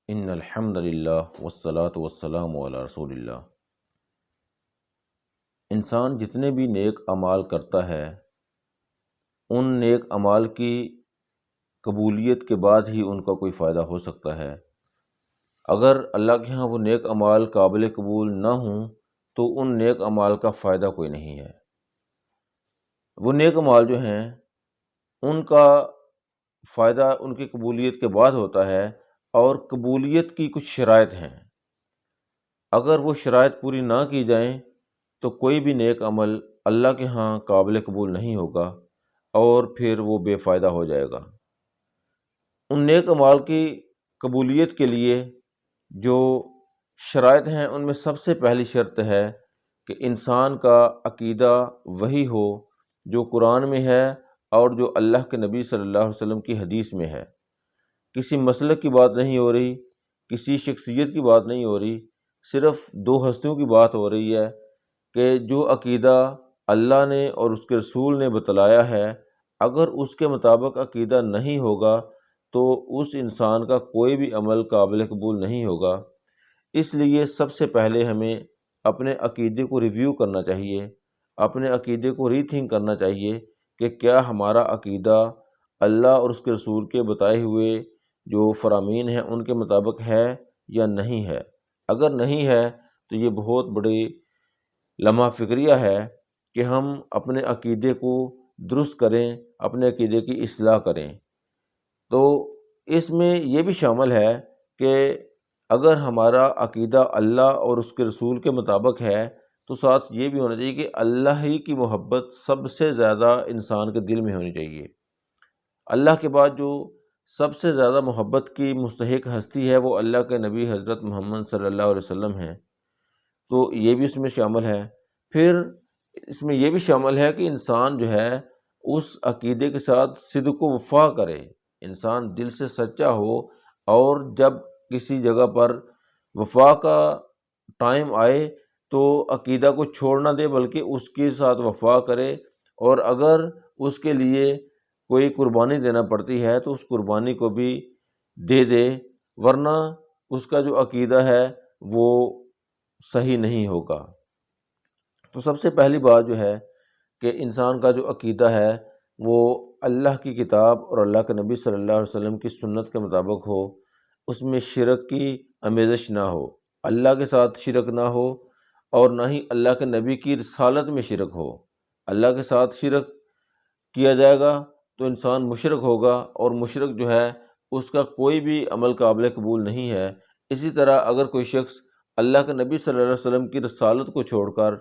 ان الحمد للہ والصلاۃ والسلام علی رسول اللہ۔ انسان جتنے بھی نیک اعمال کرتا ہے، ان نیک اعمال کی قبولیت کے بعد ہی ان کا کوئی فائدہ ہو سکتا ہے۔ اگر اللہ کے ہاں وہ نیک اعمال قابل قبول نہ ہوں تو ان نیک اعمال کا فائدہ کوئی نہیں ہے۔ وہ نیک اعمال جو ہیں ان کا فائدہ ان کی قبولیت کے بعد ہوتا ہے، اور قبولیت کی کچھ شرائط ہیں۔ اگر وہ شرائط پوری نہ کی جائیں تو کوئی بھی نیک عمل اللہ کے ہاں قابل قبول نہیں ہوگا، اور پھر وہ بے فائدہ ہو جائے گا۔ ان نیک اعمال کی قبولیت کے لیے جو شرائط ہیں ان میں سب سے پہلی شرط ہے کہ انسان کا عقیدہ وہی ہو جو قرآن میں ہے اور جو اللہ کے نبی صلی اللہ علیہ وسلم کی حدیث میں ہے۔ کسی مسلک کی بات نہیں ہو رہی، کسی شخصیت کی بات نہیں ہو رہی، صرف دو ہستیوں کی بات ہو رہی ہے کہ جو عقیدہ اللہ نے اور اس کے رسول نے بتلایا ہے، اگر اس کے مطابق عقیدہ نہیں ہوگا تو اس انسان کا کوئی بھی عمل قابل قبول نہیں ہوگا۔ اس لیے سب سے پہلے ہمیں اپنے عقیدے کو ریویو کرنا چاہیے، اپنے عقیدے کو ری تھنک کرنا چاہیے کہ کیا ہمارا عقیدہ اللہ اور اس کے رسول کے بتائے ہوئے جو فرامین ہیں ان کے مطابق ہے یا نہیں ہے۔ اگر نہیں ہے تو یہ بہت بڑی لمحہ فکریہ ہے کہ ہم اپنے عقیدے کو درست کریں، اپنے عقیدے کی اصلاح کریں۔ تو اس میں یہ بھی شامل ہے کہ اگر ہمارا عقیدہ اللہ اور اس کے رسول کے مطابق ہے تو ساتھ یہ بھی ہونا چاہیے کہ اللہ ہی کی محبت سب سے زیادہ انسان کے دل میں ہونی چاہیے۔ اللہ کے بعد جو سب سے زیادہ محبت کی مستحق ہستی ہے وہ اللہ کے نبی حضرت محمد صلی اللہ علیہ وسلم ہیں، تو یہ بھی اس میں شامل ہے۔ پھر اس میں یہ بھی شامل ہے کہ انسان جو ہے اس عقیدے کے ساتھ صدق و وفا کرے، انسان دل سے سچا ہو، اور جب کسی جگہ پر وفا کا ٹائم آئے تو عقیدہ کو چھوڑ نہ دے بلکہ اس کے ساتھ وفا کرے، اور اگر اس کے لیے کوئی قربانی دینا پڑتی ہے تو اس قربانی کو بھی دے دے، ورنہ اس کا جو عقیدہ ہے وہ صحیح نہیں ہوگا۔ تو سب سے پہلی بات جو ہے کہ انسان کا جو عقیدہ ہے وہ اللہ کی کتاب اور اللہ کے نبی صلی اللہ علیہ وسلم کی سنت کے مطابق ہو، اس میں شرک کی آمیزش نہ ہو، اللہ کے ساتھ شرک نہ ہو، اور نہ ہی اللہ کے نبی کی رسالت میں شرک ہو۔ اللہ کے ساتھ شرک کیا جائے گا تو انسان مشرک ہوگا، اور مشرک جو ہے اس کا کوئی بھی عمل قابل قبول نہیں ہے۔ اسی طرح اگر کوئی شخص اللہ کے نبی صلی اللہ علیہ وسلم کی رسالت کو چھوڑ کر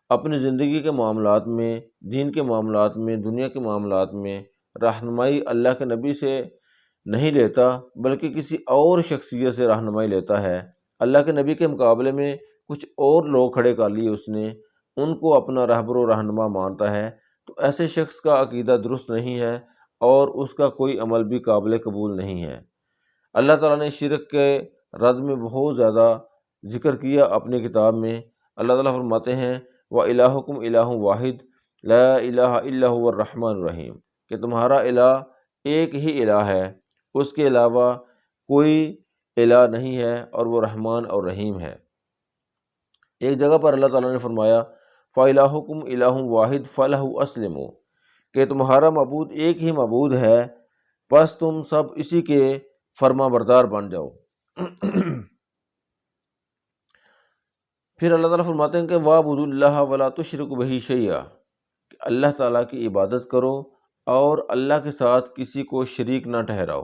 اپنی زندگی کے معاملات میں، دین کے معاملات میں، دنیا کے معاملات میں رہنمائی اللہ کے نبی سے نہیں لیتا بلکہ کسی اور شخصیت سے رہنمائی لیتا ہے، اللہ کے نبی کے مقابلے میں کچھ اور لوگ کھڑے کر لیے اس نے، ان کو اپنا رہبر و رہنما مانتا ہے، تو ایسے شخص کا عقیدہ درست نہیں ہے اور اس کا کوئی عمل بھی قابل قبول نہیں ہے۔ اللہ تعالیٰ نے شرک کے رد میں بہت زیادہ ذکر کیا اپنی کتاب میں۔ اللہ تعالیٰ فرماتے ہیں وَإِلَٰهُكُمْ إِلَٰهٌ وَاحِدٌ لَا إِلَٰهَ إِلَّا هُوَ الرَّحْمَٰنُ الرَّحِيمُ، کہ تمہارا الہ ایک ہی الہ ہے، اس کے علاوہ کوئی الہ نہیں ہے، اور وہ رحمان اور رحیم ہے۔ ایک جگہ پر اللہ تعالیٰ نے فرمایا فَإِلَٰهُكُمْ إِلَٰهٌ وَاحِدٌ فَلَهُ أَسْلِمُوا، کہ تمہارا معبود ایک ہی معبود ہے، بس تم سب اسی کے فرما بردار بن جاؤ۔ پھر اللہ تعالیٰ فرماتے ہیں کہ وَاعْبُدُوا اللَّهَ وَلَا تُشْرِكُوا بِهِ شَيْئًا، کہ اللہ تعالیٰ کی عبادت کرو اور اللہ کے ساتھ کسی کو شریک نہ ٹھہراؤ۔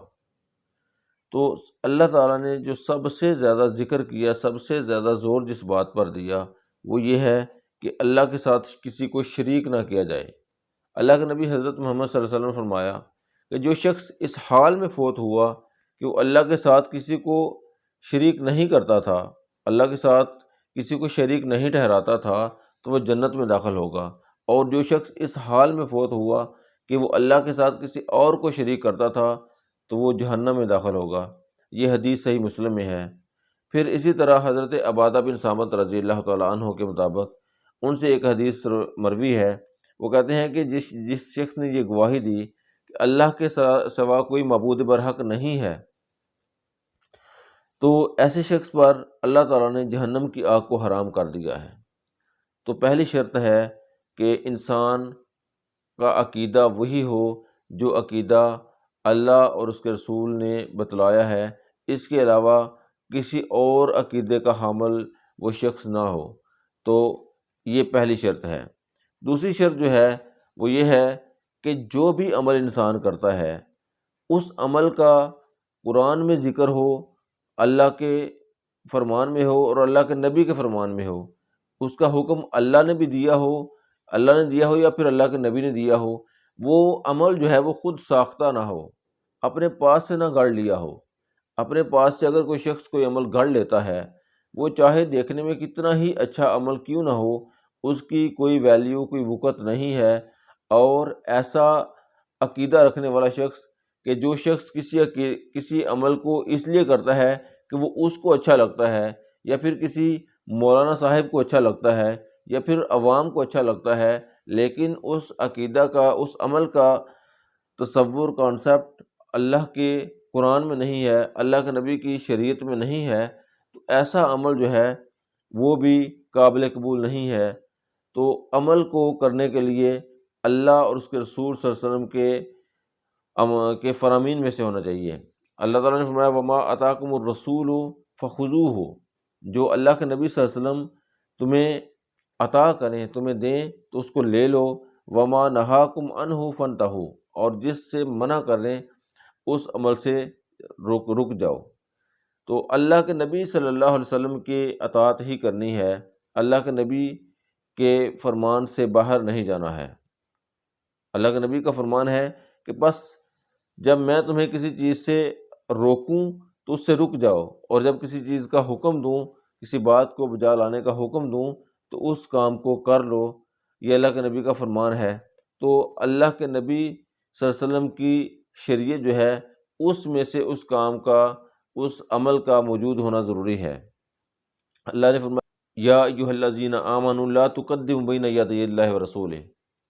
تو اللہ تعالیٰ نے جو سب سے زیادہ ذکر کیا، سب سے زیادہ زور جس بات پر دیا وہ یہ ہے کہ اللہ کے ساتھ کسی کو شریک نہ کیا جائے۔ اللہ کے نبی حضرت محمد صلی اللہ علیہ وسلم نے فرمایا کہ جو شخص اس حال میں فوت ہوا کہ وہ اللہ کے ساتھ کسی کو شریک نہیں کرتا تھا، اللہ کے ساتھ کسی کو شریک نہیں ٹھہراتا تھا، تو وہ جنت میں داخل ہوگا، اور جو شخص اس حال میں فوت ہوا کہ وہ اللہ کے ساتھ کسی اور کو شریک کرتا تھا تو وہ جہنم میں داخل ہوگا۔ یہ حدیث صحیح مسلم میں ہے۔ پھر اسی طرح حضرت عبادہ بن صامت رضی اللہ تعالیٰ عنہ کے مطابق ان سے ایک حدیث مروی ہے، وہ کہتے ہیں کہ جس شخص نے یہ گواہی دی کہ اللہ کے سوا کوئی معبود برحق نہیں ہے، تو ایسے شخص پر اللہ تعالیٰ نے جہنم کی آگ کو حرام کر دیا ہے۔ تو پہلی شرط ہے کہ انسان کا عقیدہ وہی ہو جو عقیدہ اللہ اور اس کے رسول نے بتلایا ہے، اس کے علاوہ کسی اور عقیدے کا حامل وہ شخص نہ ہو۔ تو یہ پہلی شرط ہے۔ دوسری شرط جو ہے وہ یہ ہے کہ جو بھی عمل انسان کرتا ہے اس عمل کا قرآن میں ذکر ہو، اللہ کے فرمان میں ہو اور اللہ کے نبی کے فرمان میں ہو، اس کا حکم اللہ نے بھی دیا ہو، اللہ نے دیا ہو یا پھر اللہ کے نبی نے دیا ہو، وہ عمل جو ہے وہ خود ساختہ نہ ہو، اپنے پاس سے نہ گڑھ لیا ہو۔ اپنے پاس سے اگر کوئی شخص کوئی عمل گھڑ لیتا ہے، وہ چاہے دیکھنے میں کتنا ہی اچھا عمل کیوں نہ ہو، اس کی کوئی ویلیو، کوئی وقت نہیں ہے۔ اور ایسا عقیدہ رکھنے والا شخص کہ جو شخص کسی عمل کو اس لیے کرتا ہے کہ وہ اس کو اچھا لگتا ہے، یا پھر کسی مولانا صاحب کو اچھا لگتا ہے، یا پھر عوام کو اچھا لگتا ہے، لیکن اس عقیدہ کا، اس عمل کا تصور، کانسیپٹ اللہ کے قرآن میں نہیں ہے، اللہ کے نبی کی شریعت میں نہیں ہے، تو ایسا عمل جو ہے وہ بھی قابل قبول نہیں ہے۔ تو عمل کو کرنے کے لیے اللہ اور اس کے رسول صلی اللہ علیہ وسلم کے فرامین میں سے ہونا چاہیے۔ اللہ تعالیٰ نے فرمایا وما اتاکم الرسول فخذوہ، جو اللہ کے نبی صلی اللہ علیہ وسلم تمہیں عطا کریں، تمہیں دیں تو اس کو لے لو، وما نہاکم عنہ فانتہوا، اور جس سے منع کریں اس عمل سے رک جاؤ۔ تو اللہ کے نبی صلی اللہ علیہ وسلم کی اطاعت ہی کرنی ہے، اللہ کے نبی کے فرمان سے باہر نہیں جانا ہے۔ اللہ کے نبی کا فرمان ہے کہ بس جب میں تمہیں کسی چیز سے روکوں تو اس سے رک جاؤ، اور جب کسی چیز کا حکم دوں، کسی بات کو بجا لانے کا حکم دوں تو اس کام کو کر لو، یہ اللہ کے نبی کا فرمان ہے۔ تو اللہ کے نبی صلی اللہ علیہ وسلم کی شریعت جو ہے اس میں سے اس کام کا، اس عمل کا موجود ہونا ضروری ہے۔ اللہ نے فرمایا یا ایھا الذین آمنوا لا تقدموا بین یدی اللہ ورسولہ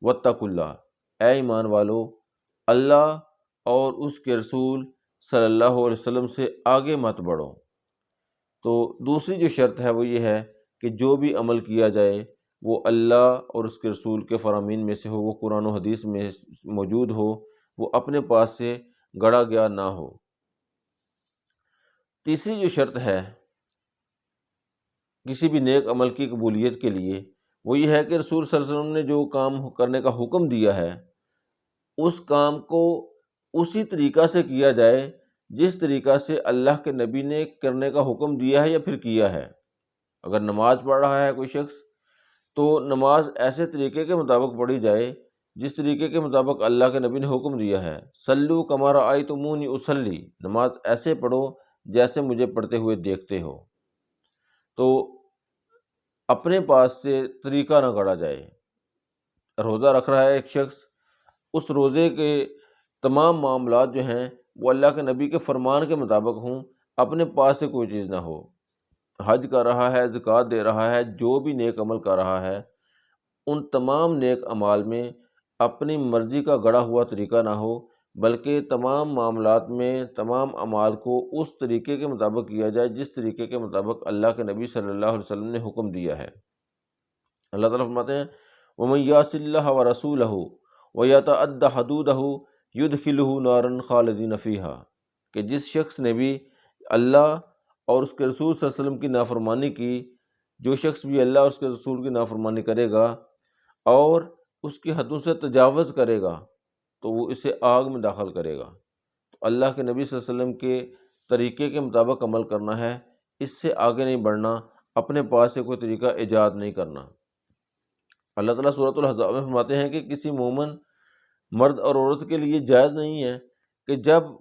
واتقوا اللہ، اے ایمان والو اللہ اور اس کے رسول صلی اللہ علیہ وسلم سے آگے مت بڑھو۔ تو دوسری جو شرط ہے وہ یہ ہے کہ جو بھی عمل کیا جائے وہ اللہ اور اس کے رسول کے فرامین میں سے ہو، وہ قرآن و حدیث میں موجود ہو، وہ اپنے پاس سے گڑا گیا نہ ہو۔ تیسری جو شرط ہے کسی بھی نیک عمل کی قبولیت کے لیے وہ یہ ہے کہ رسول صلی اللہ علیہ وسلم نے جو کام کرنے کا حکم دیا ہے اس کام کو اسی طریقہ سے کیا جائے جس طریقہ سے اللہ کے نبی نے کرنے کا حکم دیا ہے یا پھر کیا ہے۔ اگر نماز پڑھ رہا ہے کوئی شخص تو نماز ایسے طریقے کے مطابق پڑھی جائے جس طریقے کے مطابق اللہ کے نبی نے حکم دیا ہے۔ سلو کما رأیتمونی اصلی، نماز ایسے پڑھو جیسے مجھے پڑھتے ہوئے دیکھتے ہو۔ تو اپنے پاس سے طریقہ نہ گڑھا جائے۔ روزہ رکھ رہا ہے ایک شخص، اس روزے کے تمام معاملات جو ہیں وہ اللہ کے نبی کے فرمان کے مطابق ہوں، اپنے پاس سے کوئی چیز نہ ہو۔ حج کر رہا ہے، زکوٰۃ دے رہا ہے، جو بھی نیک عمل کر رہا ہے، ان تمام نیک اعمال میں اپنی مرضی کا گڑھا ہوا طریقہ نہ ہو، بلکہ تمام معاملات میں تمام اعمال کو اس طریقے کے مطابق کیا جائے جس طریقے کے مطابق اللہ کے نبی صلی اللہ علیہ وسلم نے حکم دیا ہے۔ اللہ تعالیٰ فرماتے ہیں وَمَن يَعْصِ اللَّهَ وَرَسُولَهُ وَيَتَعَدَّ حُدُودَهُ يُدْخِلْهُ نَارًا خَالِدِينَ فِيهَا، کہ جس شخص نے بھی اللہ اور اس کے رسول صلی اللہ علیہ وسلم کی نافرمانی کی، جو شخص بھی اللہ اور اس کے رسول کی نافرمانی کرے گا اور اس کی حدوں سے تجاوز کرے گا تو وہ اسے آگ میں داخل کرے گا۔ تو اللہ کے نبی صلی اللہ علیہ وسلم کے طریقے کے مطابق عمل کرنا ہے، اس سے آگے نہیں بڑھنا، اپنے پاس سے کوئی طریقہ ایجاد نہیں کرنا۔ اللہ تعالیٰ سورۃ الاحزاب میں فرماتے ہیں کہ کسی مومن مرد اور عورت کے لیے جائز نہیں ہے کہ جب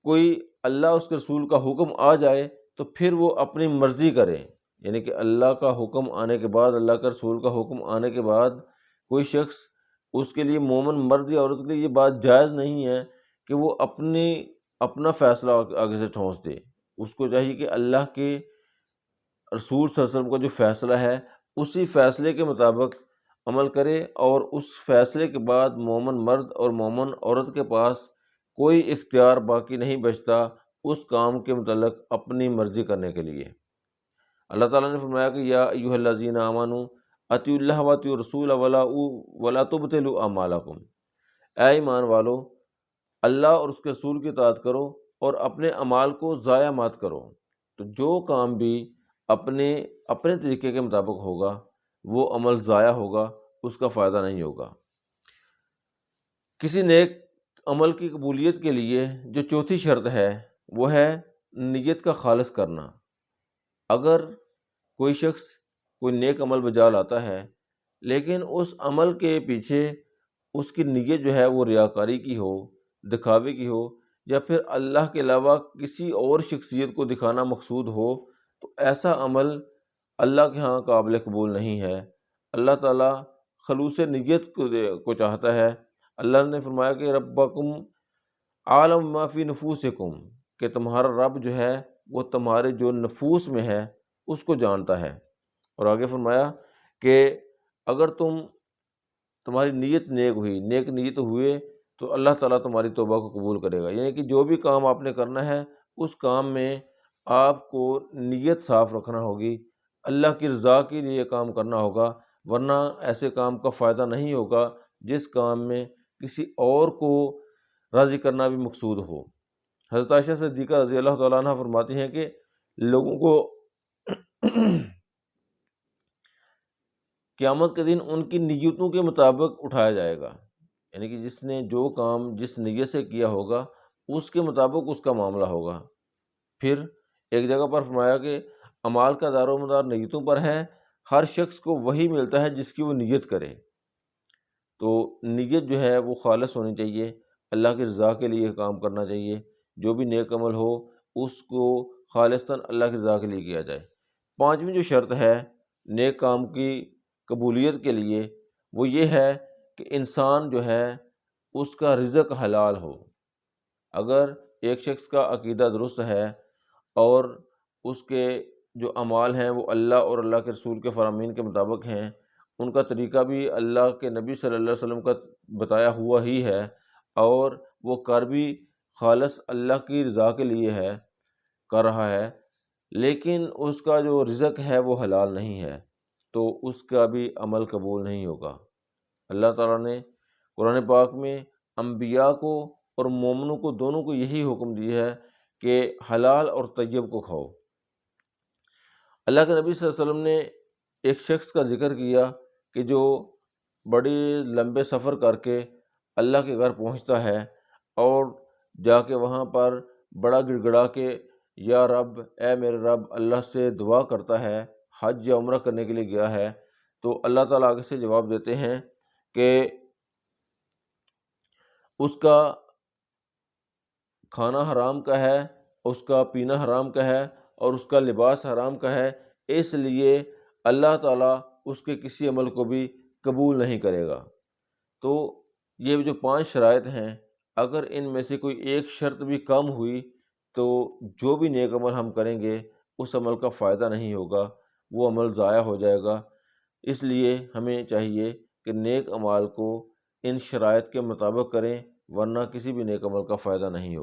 کوئی اللہ اس کے رسول کا حکم آ جائے تو پھر وہ اپنی مرضی کرے، یعنی کہ اللہ کا حکم آنے کے بعد، اللہ کے رسول کا حکم آنے کے بعد کوئی شخص، اس کے لیے مومن مرد یا عورت کے لیے یہ بات جائز نہیں ہے کہ وہ اپنا فیصلہ آگے سے ٹھونس دے۔ اس کو چاہیے کہ اللہ کے رسول صلی اللہ علیہ وسلم کا جو فیصلہ ہے اسی فیصلے کے مطابق عمل کرے، اور اس فیصلے کے بعد مومن مرد اور مومن عورت کے پاس کوئی اختیار باقی نہیں بچتا اس کام کے متعلق اپنی مرضی کرنے کے لیے۔ اللہ تعالیٰ نے فرمایا کہ یا ایھا الذین آمنوا اطیعوا اللہ و اطیعوا الرسول ولا تبطلوا اعمالکم، اے ایمان والو اللہ اور اس کے رسول کی اطاعت کرو اور اپنے اعمال کو ضائع مت کرو۔ تو جو کام بھی اپنے طریقے کے مطابق ہوگا وہ عمل ضائع ہوگا، اس کا فائدہ نہیں ہوگا۔ کسی نیک عمل کی قبولیت کے لیے جو چوتھی شرط ہے وہ ہے نیت کا خالص کرنا۔ اگر کوئی شخص کوئی نیک عمل بجا لاتا ہے لیکن اس عمل کے پیچھے اس کی نیت جو ہے وہ ریاکاری کی ہو، دکھاوے کی ہو، یا پھر اللہ کے علاوہ کسی اور شخصیت کو دکھانا مقصود ہو، تو ایسا عمل اللہ کے ہاں قابل قبول نہیں ہے۔ اللہ تعالیٰ خلوص نیت کو چاہتا ہے۔ اللہ نے فرمایا کہ ربکم عالم ما فی نفوسکم، کہ تمہارا رب جو ہے وہ تمہارے جو نفوس میں ہے اس کو جانتا ہے۔ اور آگے فرمایا کہ اگر تمہاری نیت نیک ہوئی، نیک نیت ہوئے، تو اللہ تعالیٰ تمہاری توبہ کو قبول کرے گا۔ یعنی کہ جو بھی کام آپ نے کرنا ہے اس کام میں آپ کو نیت صاف رکھنا ہوگی، اللہ کی رضا کے لیے کام کرنا ہوگا، ورنہ ایسے کام کا فائدہ نہیں ہوگا جس کام میں کسی اور کو راضی کرنا بھی مقصود ہو۔ حضرت عائشہ صدیقہ رضی اللہ تعالیٰ عنہ فرماتی ہیں کہ لوگوں کو قیامت کے دن ان کی نیتوں کے مطابق اٹھایا جائے گا، یعنی کہ جس نے جو کام جس نیت سے کیا ہوگا اس کے مطابق اس کا معاملہ ہوگا۔ پھر ایک جگہ پر فرمایا کہ اعمال کا دار و مدار نیتوں پر ہے، ہر شخص کو وہی ملتا ہے جس کی وہ نیت کرے۔ تو نیت جو ہے وہ خالص ہونی چاہیے، اللہ کی رضا کے لیے کام کرنا چاہیے، جو بھی نیک عمل ہو اس کو خالصتاً اللہ کی رضا کے لیے کیا جائے۔ پانچویں جو شرط ہے نیک کام کی قبولیت کے لیے وہ یہ ہے کہ انسان جو ہے اس کا رزق حلال ہو۔ اگر ایک شخص کا عقیدہ درست ہے اور اس کے جو اعمال ہیں وہ اللہ اور اللہ کے رسول کے فرامین کے مطابق ہیں، ان کا طریقہ بھی اللہ کے نبی صلی اللہ علیہ وسلم کا بتایا ہوا ہی ہے، اور وہ کر بھی خالص اللہ کی رضا کے لیے ہے، کر رہا ہے، لیکن اس کا جو رزق ہے وہ حلال نہیں ہے، تو اس کا بھی عمل قبول نہیں ہوگا۔ اللہ تعالیٰ نے قرآن پاک میں انبیاء کو اور مومنوں کو دونوں کو یہی حکم دیا ہے کہ حلال اور طیب کو کھاؤ۔ اللہ کے نبی صلی اللہ علیہ وسلم نے ایک شخص کا ذکر کیا کہ جو بڑی لمبے سفر کر کے اللہ کے گھر پہنچتا ہے اور جا کے وہاں پر بڑا گڑ گڑا کے یا رب، اے میرے رب، اللہ سے دعا کرتا ہے، حج یا عمرہ کرنے کے لیے گیا ہے، تو اللہ تعالیٰ آگے سے جواب دیتے ہیں کہ اس کا کھانا حرام کا ہے، اس کا پینا حرام کا ہے، اور اس کا لباس حرام کا ہے، اس لیے اللہ تعالیٰ اس کے کسی عمل کو بھی قبول نہیں کرے گا۔ تو یہ جو 5 شرائط ہیں، اگر ان میں سے کوئی ایک شرط بھی کم ہوئی تو جو بھی نیک عمل ہم کریں گے اس عمل کا فائدہ نہیں ہوگا، وہ عمل ضائع ہو جائے گا۔ اس لیے ہمیں چاہیے کہ نیک اعمال کو ان شرائط کے مطابق کریں، ورنہ کسی بھی نیک عمل کا فائدہ نہیں ہوگا۔